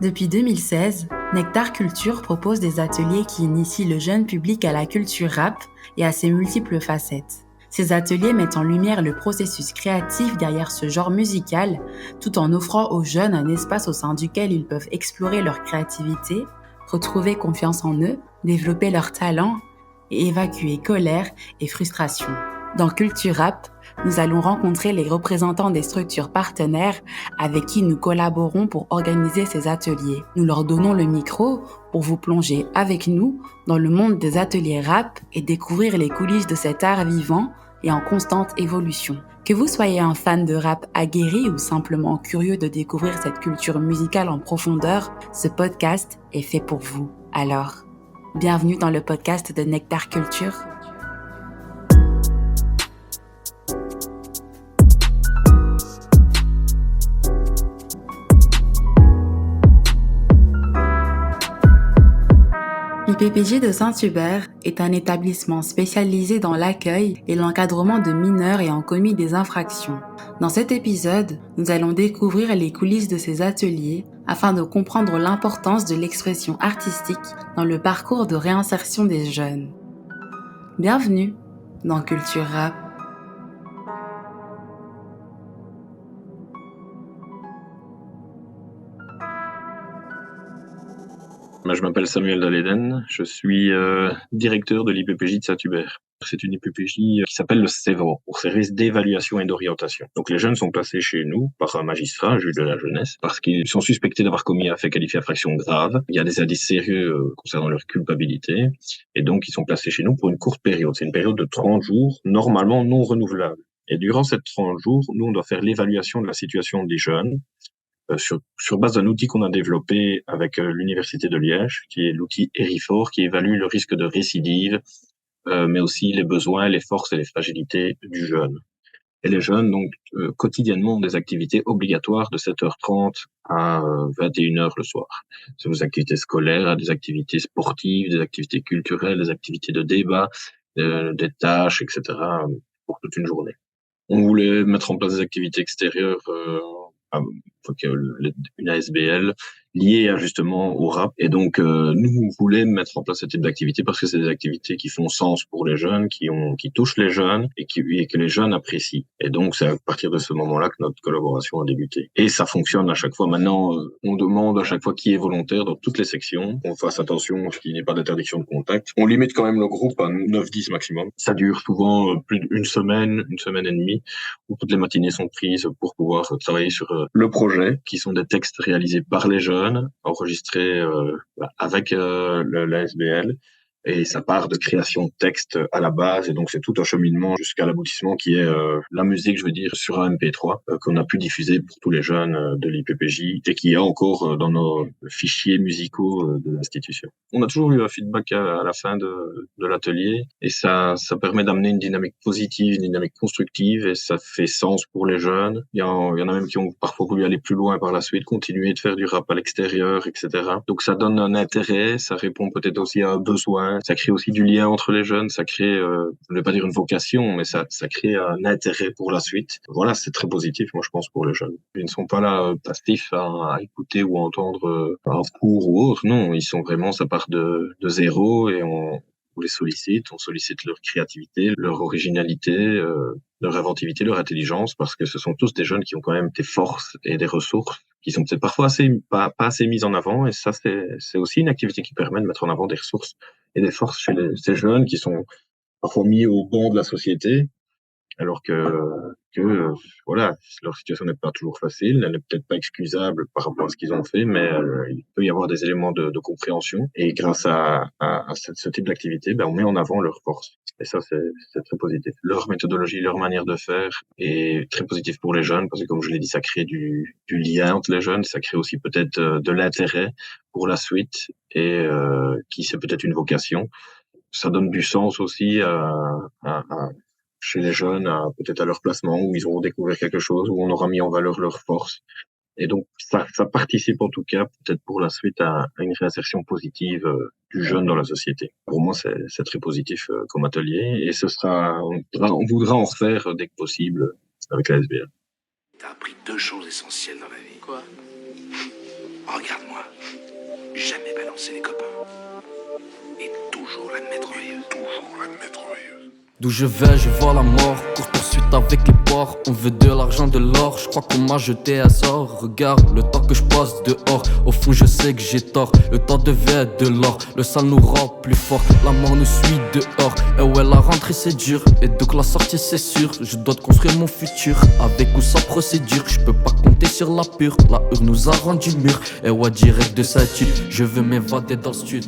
Depuis 2016, Nectar Culture propose des ateliers qui initient le jeune public à la culture rap et à ses multiples facettes. Ces ateliers mettent en lumière le processus créatif derrière ce genre musical, tout en offrant aux jeunes un espace au sein duquel ils peuvent explorer leur créativité, retrouver confiance en eux, développer leurs talents et évacuer colère et frustration. Dans Culture Rap, nous allons rencontrer les représentants des structures partenaires avec qui nous collaborons pour organiser ces ateliers. Nous leur donnons le micro pour vous plonger avec nous dans le monde des ateliers rap et découvrir les coulisses de cet art vivant et en constante évolution. Que vous soyez un fan de rap aguerri ou simplement curieux de découvrir cette culture musicale en profondeur, ce podcast est fait pour vous. Alors, bienvenue dans le podcast de Nectar Culture. L'IPPJ de Saint-Hubert est un établissement spécialisé dans l'accueil et l'encadrement de mineurs ayant commis des infractions. Dans cet épisode, nous allons découvrir les coulisses de ces ateliers afin de comprendre l'importance de l'expression artistique dans le parcours de réinsertion des jeunes. Bienvenue dans Culture Rap. Je m'appelle Samuel Daléden, je suis directeur de l'IPPJ de Saint-Hubert. C'est une IPPJ qui s'appelle le CEVO, pour Service d'évaluation et d'orientation. Donc les jeunes sont placés chez nous par un magistrat, un juge de la jeunesse, parce qu'ils sont suspectés d'avoir commis un fait qualifié d'infraction grave. Il y a des indices sérieux concernant leur culpabilité, et donc ils sont placés chez nous pour une courte période. C'est une période de 30 jours, normalement non renouvelable. Et durant ces 30 jours, nous on doit faire l'évaluation de la situation des jeunes, sur base d'un outil qu'on a développé avec l'Université de Liège, qui est l'outil ERIFOR, qui évalue le risque de récidive, mais aussi les besoins, les forces et les fragilités du jeune. Et les jeunes, donc, quotidiennement, ont des activités obligatoires de 7h30 à 21h le soir. C'est des activités scolaires, des activités sportives, des activités culturelles, des activités de débat, des tâches, etc., pour toute une journée. On voulait mettre en place des activités extérieures, une ASBL liée justement au rap. Et donc, nous voulons mettre en place ce type d'activité parce que c'est des activités qui font sens pour les jeunes, qui touchent les jeunes et que les jeunes apprécient. Et donc, c'est à partir de ce moment-là que notre collaboration a débuté. Et ça fonctionne à chaque fois. Maintenant, on demande à chaque fois qui est volontaire dans toutes les sections. On fasse attention à ce qu'il n'y ait pas d'interdiction de contact. On limite quand même le groupe à 9-10 maximum. Ça dure souvent plus d'une semaine et demie, où toutes les matinées sont prises pour pouvoir travailler sur le projet, qui sont des textes réalisés par les jeunes, enregistrés avec l'ASBL. Et ça part de création de texte à la base, et donc c'est tout un cheminement jusqu'à l'aboutissement qui est la musique, je veux dire, sur un MP3 qu'on a pu diffuser pour tous les jeunes de l'IPPJ et qui est encore dans nos fichiers musicaux de l'institution. On a toujours eu un feedback à la fin de l'atelier, et ça permet d'amener une dynamique positive, une dynamique constructive, et ça fait sens pour les jeunes. Il y en a même qui ont parfois voulu aller plus loin par la suite, continuer de faire du rap à l'extérieur, etc. Donc ça donne un intérêt, ça répond peut-être aussi à un besoin. Ça crée aussi du lien entre les jeunes, ça crée, je ne vais pas dire une vocation, mais ça crée un intérêt pour la suite. Voilà, c'est très positif, moi je pense, pour les jeunes. Ils ne sont pas là passifs à écouter ou à entendre un cours ou autre, non, ils sont vraiment, ça part de zéro, et on les sollicite, on sollicite leur créativité, leur originalité, leur inventivité, leur intelligence, parce que ce sont tous des jeunes qui ont quand même des forces et des ressources qui sont peut-être parfois pas assez mises en avant, et ça c'est aussi une activité qui permet de mettre en avant des ressources et des forces chez ces jeunes qui sont parfois mis au banc de la société, alors que voilà, leur situation n'est pas toujours facile, elle n'est peut-être pas excusable par rapport à ce qu'ils ont fait, mais il peut y avoir des éléments de compréhension, et grâce à ce type d'activité, on met en avant leurs forces. Et ça, c'est très positif. Leur méthodologie, leur manière de faire est très positive pour les jeunes, parce que comme je l'ai dit, ça crée du lien entre les jeunes, ça crée aussi peut-être de l'intérêt pour la suite, et qui c'est peut-être une vocation. Ça donne du sens aussi chez les jeunes, peut-être à leur placement, où ils auront découvert quelque chose, où on aura mis en valeur leurs forces. Et donc, ça participe en tout cas, peut-être pour la suite, à une réinsertion positive du jeune dans la société. Pour moi, c'est très positif comme atelier, et on voudra en refaire dès que possible avec la SBL. T'as appris 2 choses essentielles dans la vie. Quoi? Regarde-moi. Jamais balancer les copains. Et toujours la merveilleuse. D'où je vais, je vois la mort. Course poursuite avec les porcs. On veut de l'argent, de l'or. Je crois qu'on m'a jeté à sort. Regarde le temps que je passe dehors. Au fond, je sais que j'ai tort. Le temps devait être de l'or. Le sale nous rend plus fort. La mort nous suit dehors. Et ouais, la rentrée c'est dur. Et donc la sortie c'est sûr. Je dois construire mon futur. Avec ou sans procédure. Je peux pas compter sur la pure. La heure nous a rendu mûrs. Et ouais, direct de cette île. Je veux m'évader dans le sud.